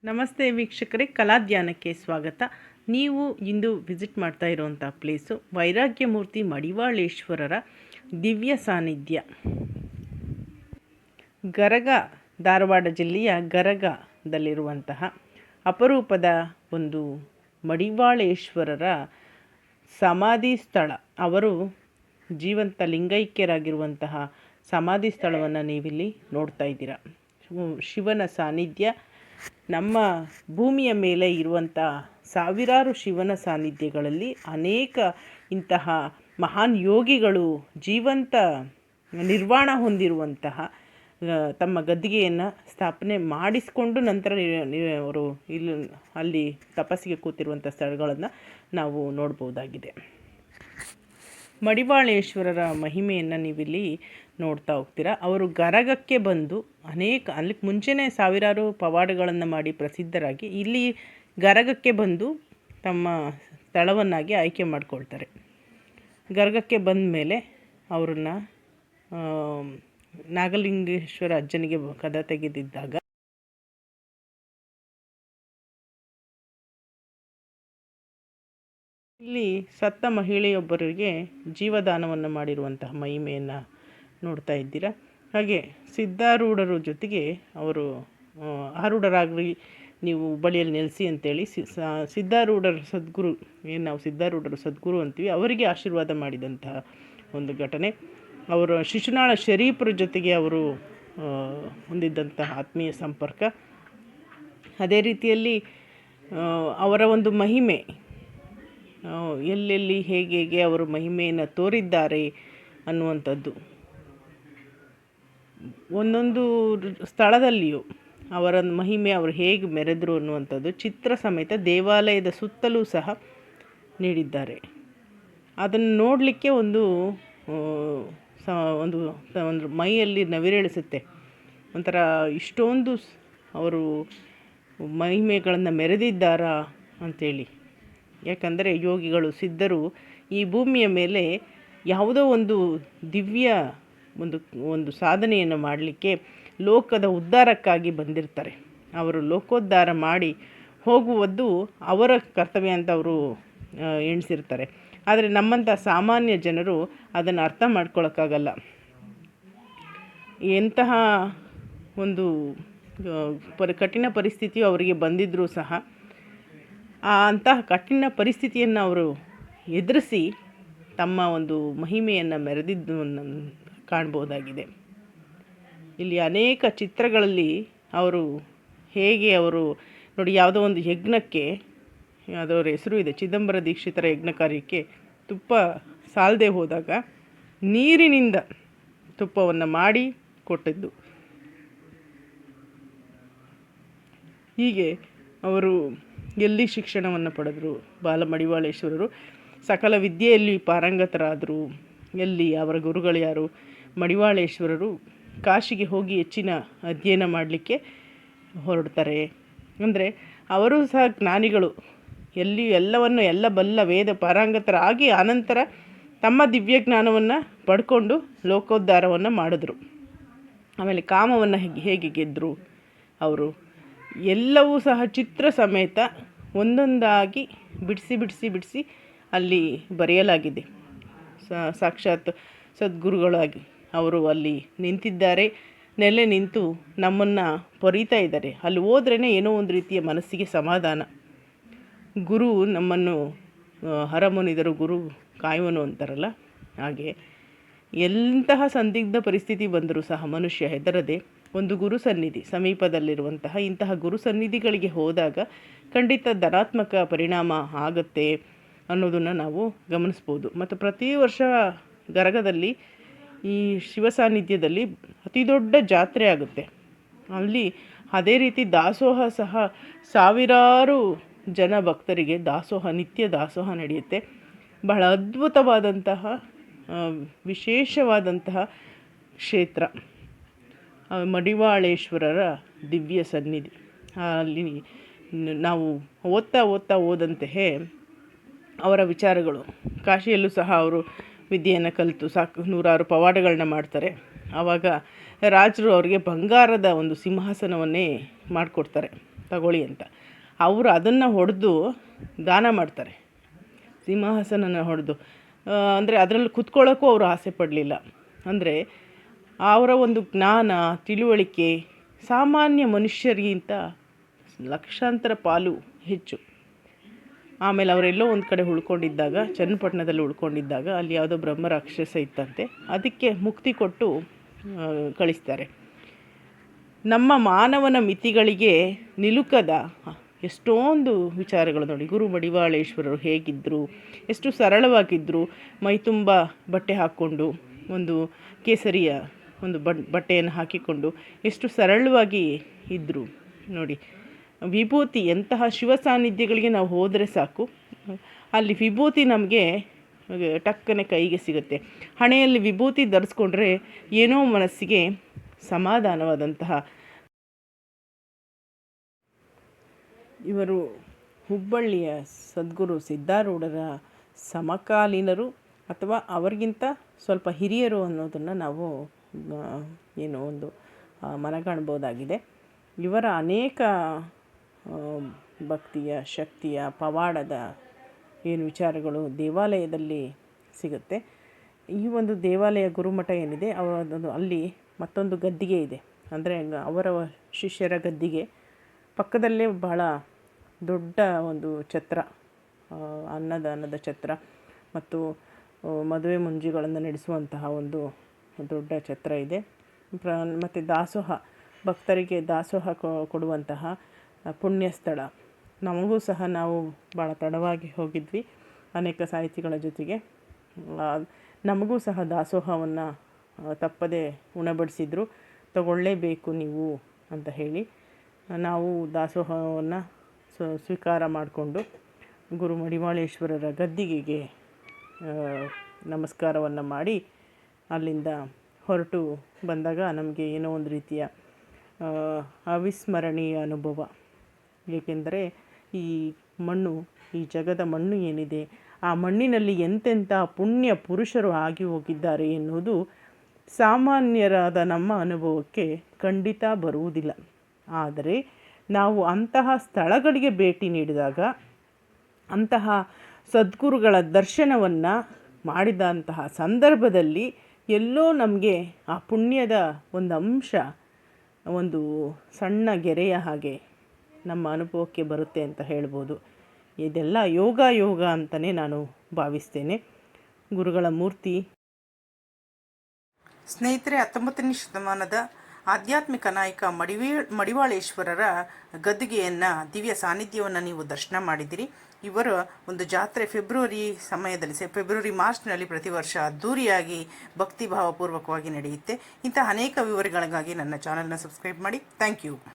ನಮಸ್ತೆ ವೀಕ್ಷಕರೇ, ಕಲಾಧ್ಯಾನಕ್ಕೆ ಸ್ವಾಗತ. ನೀವು ಇಂದು ವಿಸಿಟ್ ಮಾಡ್ತಾ ಇರುವಂಥ ಪ್ಲೇಸು ವೈರಾಗ್ಯಮೂರ್ತಿ ಮಡಿವಾಳೇಶ್ವರರ ದಿವ್ಯ ಸಾನ್ನಿಧ್ಯ. ಗರಗ, ಧಾರವಾಡ ಜಿಲ್ಲೆಯ ಗರಗದಲ್ಲಿರುವಂತಹ ಅಪರೂಪದ ಒಂದು ಮಡಿವಾಳೇಶ್ವರರ ಸಮಾಧಿ ಸ್ಥಳ. ಅವರು ಜೀವಂತ ಲಿಂಗೈಕ್ಯರಾಗಿರುವಂತಹ ಸಮಾಧಿ ಸ್ಥಳವನ್ನು ನೀವಿಲ್ಲಿ ನೋಡ್ತಾ ಇದ್ದೀರಾ. ಶಿವನ ಸಾನ್ನಿಧ್ಯ. ನಮ್ಮ ಭೂಮಿಯ ಮೇಲೆ ಇರುವಂಥ ಸಾವಿರಾರು ಶಿವನ ಸಾನ್ನಿಧ್ಯಗಳಲ್ಲಿ ಅನೇಕ ಇಂತಹ ಮಹಾನ್ ಯೋಗಿಗಳು ಜೀವಂತ ನಿರ್ವಾಣ ಹೊಂದಿರುವಂತಹ ತಮ್ಮ ಗದ್ದಿಗೆಯನ್ನು ಸ್ಥಾಪನೆ ಮಾಡಿಸಿಕೊಂಡು ನಂತರ ಅವರು ಅಲ್ಲಿ ತಪಸ್ಸಿಗೆ ಕೂತಿರುವಂಥ ಸ್ಥಳಗಳನ್ನು ನಾವು ನೋಡ್ಬೋದಾಗಿದೆ. ಮಡಿವಾಳೇಶ್ವರರ ಮಹಿಮೆಯನ್ನು ನೀವಿಲ್ಲಿ ನೋಡ್ತಾ ಹೋಗ್ತೀರಾ. ಅವರು ಗರಗಕ್ಕೆ ಬಂದು ಅಲ್ಲಿ ಮುಂಚೆನೇ ಸಾವಿರಾರು ಪವಾಡಗಳನ್ನು ಮಾಡಿ ಪ್ರಸಿದ್ಧರಾಗಿ ಇಲ್ಲಿ ಗರಗಕ್ಕೆ ಬಂದು ತಮ್ಮ ಸ್ಥಳವನ್ನಾಗಿ ಆಯ್ಕೆ ಮಾಡಿಕೊಳ್ತಾರೆ. ಗರಗಕ್ಕೆ ಬಂದ ಮೇಲೆ ಅವ್ರನ್ನ ನಾಗಲಿಂಗೇಶ್ವರ ಅಜ್ಜನಿಗೆ ಕದ ತೆಗೆದಿದ್ದಾಗ ಇಲ್ಲಿ ಸತ್ತ ಮಹಿಳೆಯೊಬ್ಬರಿಗೆ ಜೀವದಾನವನ್ನು ಮಾಡಿರುವಂತಹ ಮಹಿಮೆಯನ್ನು ನೋಡ್ತಾ ಇದ್ದೀರಾ. ಹಾಗೆ ಸಿದ್ಧಾರೂಢರ ಜೊತೆಗೆ ಅವರು ಆರೂಢರಾಗಲಿ, ನೀವು ಹುಬ್ಬಳ್ಳಿಯಲ್ಲಿ ನೆಲೆಸಿ ಅಂತೇಳಿ ಸಿದ್ಧಾರೂಢರ ಸದ್ಗುರು, ಏನು ನಾವು ಸಿದ್ಧಾರೂಢರ ಸದ್ಗುರು ಅಂತೀವಿ, ಅವರಿಗೆ ಆಶೀರ್ವಾದ ಮಾಡಿದಂತಹ ಒಂದು ಘಟನೆ. ಅವರ ಶಿಶುನಾಳ ಶರೀಫರ ಜೊತೆಗೆ ಅವರು ಹೊಂದಿದ್ದಂತಹ ಆತ್ಮೀಯ ಸಂಪರ್ಕ. ಅದೇ ರೀತಿಯಲ್ಲಿ ಅವರ ಒಂದು ಮಹಿಮೆ ಎಲ್ಲೆಲ್ಲಿ ಹೇಗೆ ಅವರು ಮಹಿಮೆಯನ್ನು ತೋರಿದ್ದಾರೆ ಅನ್ನುವಂಥದ್ದು, ಒಂದೊಂದು ಸ್ಥಳದಲ್ಲಿಯೂ ಅವರ ಮಹಿಮೆ ಅವರು ಹೇಗೆ ಮೆರೆದರು ಅನ್ನುವಂಥದ್ದು ಚಿತ್ರ ಸಮೇತ ದೇವಾಲಯದ ಸುತ್ತಲೂ ಸಹ ನೀಡಿದ್ದಾರೆ. ಅದನ್ನು ನೋಡಲಿಕ್ಕೆ ಒಂದು ಮೈಯಲ್ಲಿ ನವಿರೇಳಿಸುತ್ತೆ. ಒಂಥರ ಇಷ್ಟೊಂದು ಅವರು ಮಹಿಮೆಗಳನ್ನು ಮೆರೆದಿದ್ದಾರಾ ಅಂಥೇಳಿ. ಯಾಕಂದರೆ ಯೋಗಿಗಳು, ಸಿದ್ಧರು ಈ ಭೂಮಿಯ ಮೇಲೆ ಯಾವುದೋ ಒಂದು ದಿವ್ಯ ಒಂದು ಸಾಧನೆಯನ್ನು ಮಾಡಲಿಕ್ಕೆ, ಲೋಕದ ಉದ್ಧಾರಕ್ಕಾಗಿ ಬಂದಿರ್ತಾರೆ. ಅವರು ಲೋಕೋದ್ಧಾರ ಮಾಡಿ ಹೋಗುವುದು ಅವರ ಕರ್ತವ್ಯ ಅಂತ ಅವರು ಎಣಿಸಿರ್ತಾರೆ. ಆದರೆ ನಮ್ಮಂಥ ಸಾಮಾನ್ಯ ಜನರು ಅದನ್ನು ಅರ್ಥ ಮಾಡ್ಕೊಳ್ಳೋಕ್ಕಾಗಲ್ಲ. ಎಂತಹ ಒಂದು ಕಠಿಣ ಪರಿಸ್ಥಿತಿಯು ಅವರಿಗೆ ಬಂದಿದ್ದರೂ ಸಹ ಅಂತಹ ಕಠಿಣ ಪರಿಸ್ಥಿತಿಯನ್ನು ಅವರು ಎದುರಿಸಿ ತಮ್ಮ ಒಂದು ಮಹಿಮೆಯನ್ನು ಮೆರೆದಿದ್ದನ್ನು ಕಾಣ್ಬೋದಾಗಿದೆ. ಇಲ್ಲಿ ಅನೇಕ ಚಿತ್ರಗಳಲ್ಲಿ ಅವರು ಅವರು ನೋಡಿ, ಯಾವುದೋ ಒಂದು ಯಜ್ಞಕ್ಕೆ, ಅದರ ಹೆಸರು ಇದೆ, ಚಿದಂಬರ ದೀಕ್ಷಿತರ ಯಜ್ಞ ಕಾರ್ಯಕ್ಕೆ ತುಪ್ಪ ಸಾಲದೆ ಹೋದಾಗ ನೀರಿನಿಂದ ತುಪ್ಪವನ್ನು ಮಾಡಿ ಕೊಟ್ಟಿದ್ದು. ಹೀಗೆ ಅವರು ಎಲ್ಲಿ ಶಿಕ್ಷಣವನ್ನು ಪಡೆದರು ಬಾಲಮಡಿವಾಳೇಶ್ವರರು, ಸಕಲ ವಿದ್ಯೆಯಲ್ಲಿ ಪಾರಂಗತರಾದರು. ಎಲ್ಲಿ ಅವರ ಗುರುಗಳು ಯಾರು? ಮಡಿವಾಳೇಶ್ವರರು ಕಾಶಿಗೆ ಹೋಗಿ ಹೆಚ್ಚಿನ ಅಧ್ಯಯನ ಮಾಡಲಿಕ್ಕೆ ಹೊರಡ್ತಾರೆ. ಅಂದರೆ ಅವರು ಸಹ ಜ್ಞಾನಿಗಳು, ಎಲ್ಲ ಬಲ್ಲ ವೇದ ಪಾರಂಗತರಾಗಿ ಆನಂತರ ತಮ್ಮ ದಿವ್ಯ ಜ್ಞಾನವನ್ನು ಪಡ್ಕೊಂಡು ಲೋಕೋದ್ಧಾರವನ್ನು ಮಾಡಿದ್ರು. ಆಮೇಲೆ ಕಾಮವನ್ನು ಹೇಗೆ ಗೆದ್ದರು ಅವರು, ಎಲ್ಲವೂ ಸಹ ಚಿತ್ರ ಸಮೇತ ಒಂದೊಂದಾಗಿ ಬಿಡಿಸಿ ಅಲ್ಲಿ ಬರೆಯಲಾಗಿದೆ. ಸಾಕ್ಷಾತ್ ಸದ್ಗುರುಗಳಾಗಿ ಅವರು ಅಲ್ಲಿ ನಿಂತಿದ್ದಾರೆ, ನೆಲೆ ನಿಂತು ನಮ್ಮನ್ನು ಪೊರೀತಾ ಇದ್ದಾರೆ. ಅಲ್ಲಿ ಹೋದ್ರೇ ಏನೋ ಒಂದು ರೀತಿಯ ಮನಸ್ಸಿಗೆ ಸಮಾಧಾನ. ಗುರು ನಮ್ಮನ್ನು ಹರಮುನಿದರು ಗುರು ಕಾಯುವನು ಅಂತಾರಲ್ಲ, ಹಾಗೆ ಎಂತಹ ಸಂದಿಗ್ಧ ಪರಿಸ್ಥಿತಿ ಬಂದರೂ ಸಹ ಮನುಷ್ಯ ಹೆದರದೆ ಒಂದು ಗುರು ಸನ್ನಿಧಿ ಸಮೀಪದಲ್ಲಿರುವಂತಹ ಇಂತಹ ಗುರು ಸನ್ನಿಧಿಗಳಿಗೆ ಹೋದಾಗ ಖಂಡಿತ ಧನಾತ್ಮಕ ಪರಿಣಾಮ ಆಗುತ್ತೆ ಅನ್ನೋದನ್ನು ನಾವು ಗಮನಿಸ್ಬೋದು. ಮತ್ತು ಪ್ರತಿ ವರ್ಷ ಗರಗದಲ್ಲಿ ಈ ಶಿವ ಸಾನ್ನಿಧ್ಯದಲ್ಲಿ ಅತಿ ದೊಡ್ಡ ಜಾತ್ರೆ ಆಗುತ್ತೆ. ಅಲ್ಲಿ ಅದೇ ರೀತಿ ದಾಸೋಹ ಸಹ, ಸಾವಿರಾರು ಜನ ಭಕ್ತರಿಗೆ ದಾಸೋಹ, ನಿತ್ಯ ದಾಸೋಹ ನಡೆಯುತ್ತೆ. ಬಹಳ ಅದ್ಭುತವಾದಂತಹ ವಿಶೇಷವಾದಂತಹ ಕ್ಷೇತ್ರ ಮಡಿವಾಳೇಶ್ವರರ ದಿವ್ಯ ಸನ್ನಿಧಿ. ಅಲ್ಲಿ ನಾವು ಓದ್ತಾ ಹೋದಂತೆಯೇ ಅವರ ವಿಚಾರಗಳು, ಕಾಶಿಯಲ್ಲೂ ಸಹ ಅವರು ವಿದ್ಯೆಯನ್ನು ಕಲಿತು ನೂರಾರು ಪವಾಡಗಳನ್ನ ಮಾಡ್ತಾರೆ. ಆವಾಗ ರಾಜರು ಅವರಿಗೆ ಬಂಗಾರದ ಒಂದು ಸಿಂಹಾಸನವನ್ನೇ ಮಾಡಿಕೊಡ್ತಾರೆ. ತಗೊಳ್ಳಿ ಅಂತ. ಅವರು ಅದನ್ನು ಹೊಡೆದು ದಾನ ಮಾಡ್ತಾರೆ, ಸಿಂಹಾಸನನ ಹೊಡೆದು. ಅಂದರೆ ಅದರಲ್ಲಿ ಕುತ್ಕೊಳ್ಳೋಕ್ಕೂ ಅವರು ಆಸೆ ಪಡಲಿಲ್ಲ. ಅಂದರೆ ಅವರ ಒಂದು ಜ್ಞಾನ ತಿಳುವಳಿಕೆ ಸಾಮಾನ್ಯ ಮನುಷ್ಯರಿಗಿಂತ ಲಕ್ಷಾಂತರ ಪಾಲು ಹೆಚ್ಚು. ಆಮೇಲೆ ಅವರೆಲ್ಲೋ ಒಂದು ಕಡೆ ಉಳ್ಕೊಂಡಿದ್ದಾಗ, ಚನ್ನಪಟ್ಟಣದಲ್ಲಿ ಉಳ್ಕೊಂಡಿದ್ದಾಗ ಅಲ್ಲಿ ಯಾವುದೋ ಬ್ರಹ್ಮ ರಾಕ್ಷಸ ಇತ್ತಂತೆ, ಅದಕ್ಕೆ ಮುಕ್ತಿ ಕೊಟ್ಟು ಕಳಿಸ್ತಾರೆ. ನಮ್ಮ ಮಾನವನ ಮಿತಿಗಳಿಗೆ ನಿಲುಕದ ಎಷ್ಟೊಂದು ವಿಚಾರಗಳು ನೋಡಿ. ಗುರು ಮಡಿವಾಳೇಶ್ವರರು ಹೇಗಿದ್ದರು, ಎಷ್ಟು ಸರಳವಾಗಿದ್ದರು. ಮೈ ತುಂಬ ಬಟ್ಟೆ ಹಾಕ್ಕೊಂಡು, ಒಂದು ಕೇಸರಿಯ ಒಂದು ಬಟ್ಟೆಯನ್ನು ಹಾಕಿಕೊಂಡು ಎಷ್ಟು ಸರಳವಾಗಿ ಇದ್ದರು ನೋಡಿ. ವಿಭೂತಿ, ಎಂತಹ ಶಿವ ಸಾನ್ನಿಧ್ಯಗಳಿಗೆ ನಾವು ಹೋದರೆ ಸಾಕು, ಅಲ್ಲಿ ವಿಭೂತಿ ನಮಗೆ ಟಕ್ಕನೆ ಕೈಗೆ ಸಿಗುತ್ತೆ. ಹಣೆಯಲ್ಲಿ ವಿಭೂತಿ ಧರಿಸ್ಕೊಂಡ್ರೆ ಏನೋ ಮನಸ್ಸಿಗೆ ಸಮಾಧಾನವಾದಂತಹ. ಇವರು ಹುಬ್ಬಳ್ಳಿಯ ಸದ್ಗುರು ಸಿದ್ಧಾರೂಢರ ಸಮಕಾಲೀನರು ಅಥವಾ ಅವರಿಗಿಂತ ಸ್ವಲ್ಪ ಹಿರಿಯರು ಅನ್ನೋದನ್ನು ನಾವು ಏನೋ ಒಂದು ಮನಗಾಣ್ಬೋದಾಗಿದೆ. ಇವರ ಅನೇಕ ಭಕ್ತಿಯ, ಶಕ್ತಿಯ, ಪವಾಡದ ಏನು ವಿಚಾರಗಳು ದೇವಾಲಯದಲ್ಲಿ ಸಿಗುತ್ತೆ. ಈ ಒಂದು ದೇವಾಲಯ ಗುರುಮಠ ಏನಿದೆ ಅವರದೊಂದು ಅಲ್ಲಿ ಮತ್ತೊಂದು ಗದ್ದಿಗೆ ಇದೆ. ಅಂದರೆ ಅವರ ಶಿಷ್ಯರ ಗದ್ದಿಗೆ ಪಕ್ಕದಲ್ಲೇ ಬಹಳ ದೊಡ್ಡ ಒಂದು ಛತ್ರ, ಅನ್ನದಾನದ ಛತ್ರ ಮತ್ತು ಮದುವೆ ಮುಂಜಿಗಳನ್ನು ನಡೆಸುವಂತಹ ಒಂದು ದೊಡ್ಡ ಛತ್ರ ಇದೆ. ಮತ್ತು ದಾಸೋಹ, ಭಕ್ತರಿಗೆ ದಾಸೋಹ ಕೊಡುವಂತಹ ಪುಣ್ಯ ಸ್ಥಳ. ನಮಗೂ ಸಹ ನಾವು ಭಾಳ ತಡವಾಗಿ ಹೋಗಿದ್ವಿ ಅನೇಕ ಸಾಹಿತಿಗಳ ಜೊತೆಗೆ. ನಮಗೂ ಸಹ ದಾಸೋಹವನ್ನು ತಪ್ಪದೆ ಉಣಬಡಿಸಿದ್ರು. ತಗೊಳ್ಳೇಬೇಕು ನೀವು ಅಂತ ಹೇಳಿ ನಾವು ದಾಸೋಹವನ್ನು ಸ್ವೀಕಾರ ಮಾಡಿಕೊಂಡು ಗುರು ಮಡಿವಾಳೇಶ್ವರರ ಗದ್ದಿಗೆಗೆ ನಮಸ್ಕಾರವನ್ನು ಮಾಡಿ ಅಲ್ಲಿಂದ ಹೊರಟು ಬಂದಾಗ ನಮಗೆ ಏನೋ ಒಂದು ರೀತಿಯ ಅವಿಸ್ಮರಣೀಯ ಅನುಭವ. ಏಕೆಂದರೆ ಈ ಮಣ್ಣು, ಈ ಜಗದ ಮಣ್ಣು ಏನಿದೆ, ಆ ಮಣ್ಣಿನಲ್ಲಿ ಎಂತೆಂಥ ಪುಣ್ಯ ಪುರುಷರು ಆಗಿ ಹೋಗಿದ್ದಾರೆ ಎನ್ನುವುದು ಸಾಮಾನ್ಯರಾದ ನಮ್ಮ ಅನುಭವಕ್ಕೆ ಖಂಡಿತ ಬರುವುದಿಲ್ಲ. ಆದರೆ ನಾವು ಅಂತಹ ಸ್ಥಳಗಳಿಗೆ ಭೇಟಿ ನೀಡಿದಾಗ, ಅಂತಹ ಸದ್ಗುರುಗಳ ದರ್ಶನವನ್ನು ಮಾಡಿದಂತಹ ಸಂದರ್ಭದಲ್ಲಿ ಎಲ್ಲೋ ನಮಗೆ ಆ ಪುಣ್ಯದ ಒಂದು ಅಂಶ, ಒಂದು ಸಣ್ಣ ಗೆರೆಯ ಹಾಗೆ ನಮ್ಮ ಅನುಭವಕ್ಕೆ ಬರುತ್ತೆ ಅಂತ ಹೇಳ್ಬೋದು. ಇದೆಲ್ಲ ಯೋಗ ಅಂತಲೇ ನಾನು ಭಾವಿಸ್ತೇನೆ. ಗುರುಗಳ ಮೂರ್ತಿ. ಸ್ನೇಹಿತರೆ, 19ನೇ ಶತಮಾನದ ಆಧ್ಯಾತ್ಮಿಕ ನಾಯಕ ಮಡಿವಾಳೇಶ್ವರರ ಗದ್ದಿಗೆಯನ್ನು, ದಿವ್ಯ ಸಾನ್ನಿಧ್ಯವನ್ನು ನೀವು ದರ್ಶನ ಮಾಡಿದ್ದೀರಿ. ಇವರ ಒಂದು ಜಾತ್ರೆ ಫೆಬ್ರವರಿ ಮಾರ್ಚ್ನಲ್ಲಿ ಪ್ರತಿ ವರ್ಷ ಅದ್ಧೂರಿಯಾಗಿ ಭಕ್ತಿಭಾವಪೂರ್ವಕವಾಗಿ ನಡೆಯುತ್ತೆ. ಇಂಥ ಅನೇಕ ವಿವರಗಳಿಗಾಗಿ ನನ್ನ ಚಾನಲ್ನ ಸಬ್ಸ್ಕ್ರೈಬ್ ಮಾಡಿ. Thank you.